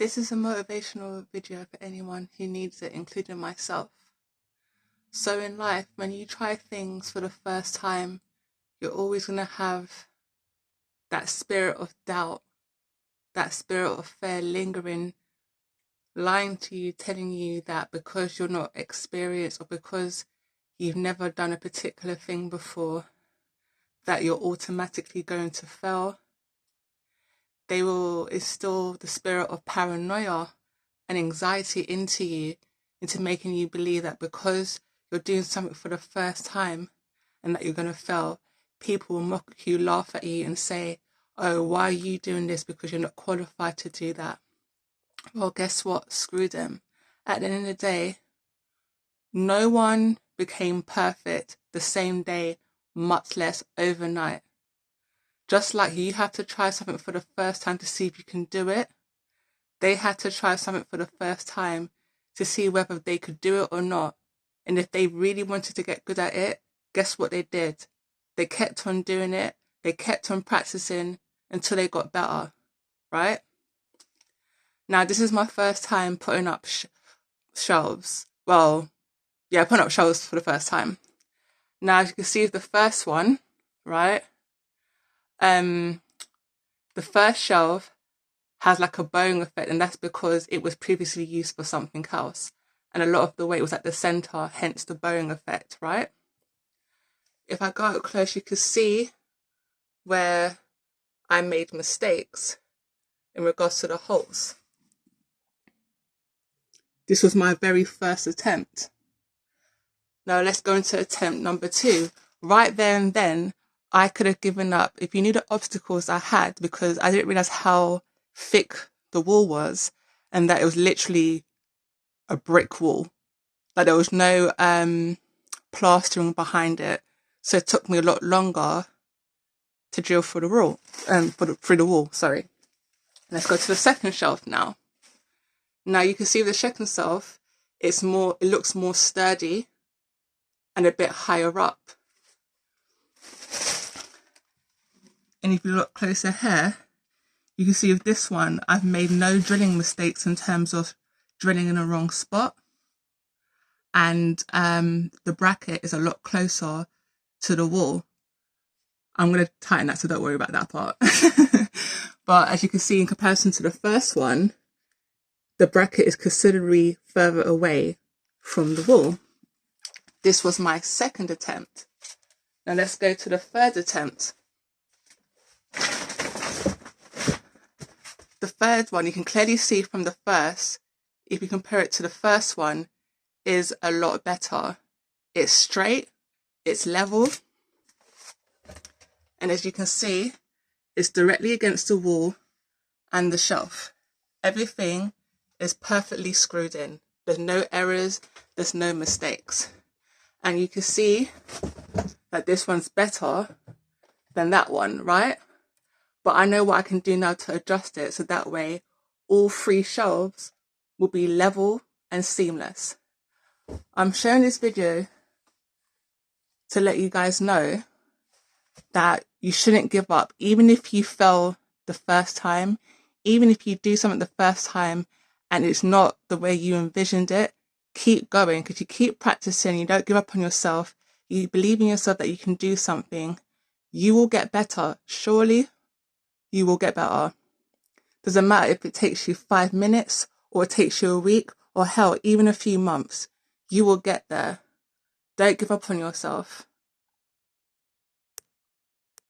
This is a motivational video for anyone who needs it, including myself. So in life, when you try things for the first time, you're always going to have that spirit of doubt, that spirit of fear lingering, lying to you, telling you that because you're not experienced or because you've never done a particular thing before, that you're automatically going to fail. They will instill the spirit of paranoia and anxiety into you, into making you believe that because you're doing something for the first time and that you're going to fail, people will mock you, laugh at you and say, oh, why are you doing this because you're not qualified to do that? Well, guess what? Screw them. At the end of the day, no one became perfect the same day, much less overnight. Just like you had to try something for the first time to see if you can do it, they had to try something for the first time to see whether they could do it or not. And if they really wanted to get good at it, guess what they did? They kept on doing it. They kept on practicing until they got better, right? Now, this is my first time putting up shelves. Well, yeah, putting up shelves for the first time. Now, as you can see with the first one, right? The first shelf has like a bowing effect, and that's because it was previously used for something else. And a lot of the weight was at the center, hence the bowing effect, right? If I go up close, you can see where I made mistakes in regards to the holes. This was my very first attempt. Now let's go into attempt number 2. Right there and then, I could have given up. If you knew the obstacles I had, because I didn't realize how thick the wall was and that it was literally a brick wall. Like there was no plastering behind it. So it took me a lot longer to drill through the wall, through the wall, sorry. Let's go to the second shelf now. Now you can see the second shelf, it looks more sturdy and a bit higher up. And if you look closer here, you can see with this one, I've made no drilling mistakes in terms of drilling in the wrong spot. And the bracket is a lot closer to the wall. I'm going to tighten that, so don't worry about that part. But as you can see, in comparison to the first one, the bracket is considerably further away from the wall. This was my second attempt. Now let's go to the third attempt. The third one, you can clearly see from the first, if you compare it to the first one, is a lot better. It's straight, it's level, and as you can see, it's directly against the wall and the shelf. Everything is perfectly screwed in. There's no errors, there's no mistakes. And you can see that this one's better than that one, right? But I know what I can do now to adjust it, so that way all 3 shelves will be level and seamless. I'm sharing this video to let you guys know that you shouldn't give up. Even if you fail the first time, even if you do something the first time and it's not the way you envisioned it, keep going, because you keep practicing, you don't give up on yourself, you believe in yourself that you can do something, you will get better. Surely you will get better. Doesn't matter if it takes you 5 minutes or it takes you a week or hell, even a few months. You will get there. Don't give up on yourself.